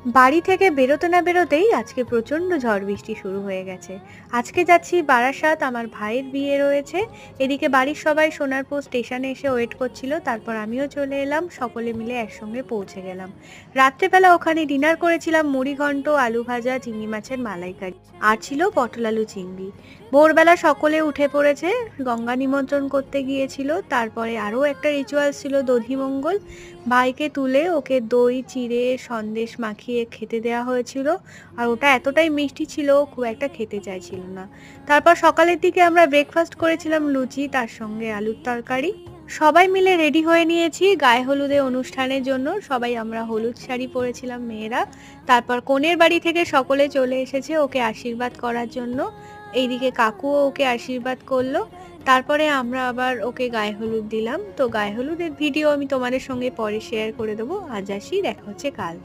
বাড়ি থেকে বেরোতে না বেরোতেই আজকে প্রচণ্ড ঝড় বৃষ্টি শুরু হয়ে গেছে। আজকে যাচ্ছি বারাসাত, আমার ভাইয়ের বিয়ে রয়েছে। এদিকে বাড়ির সবাই সোনারপুর স্টেশনে এসে ওয়েট করছিল, তারপর আমিও চলে এলাম, সকলে মিলে একসঙ্গে পৌঁছে গেলাম। রাত্রেবেলা ওখানে ডিনার করেছিলাম মুড়ি ঘন্ট, আলু ভাজা, চিংড়ি মাছের মালাইকারি, আর ছিল পটল আলু চিংড়ি। ভোরবেলা সকলে উঠে পড়েছে, গঙ্গা নিমন্ত্রণ করতে গিয়েছিল। তারপরে আরও একটা রিচুয়াল ছিল, দধিমঙ্গল। ভাইকে তুলে ওকে দই চিড়ে সন্দেশ মাখিয়ে খেতে দেওয়া হয়েছিল, আর ওটা এতটাই মিষ্টি ছিল ও খুব একটা খেতে চাইছিল না। তারপর সকালের দিকে আমরা ব্রেকফাস্ট করেছিলাম লুচি, তার সঙ্গে আলুর তরকারি। সবাই মিলে রেডি হয়ে নিয়েছি গায়ে হলুদে অনুষ্ঠানের জন্য। সবাই আমরা হলুদ শাড়ি পরেছিলাম মেয়েরা। তারপর কনের বাড়ি থেকে সকলে চলে এসেছে ওকে আশীর্বাদ করার জন্য। এইদিকে কাকুও ওকে আশীর্বাদ করলো। তারপরে আমরা আবার ওকে গায়ে হলুদ দিলাম। তো গায়ে হলুদের ভিডিও আমি তোমাদের সঙ্গে পরে শেয়ার করে দেবো। আজ আসি, দেখা হচ্ছে কাল।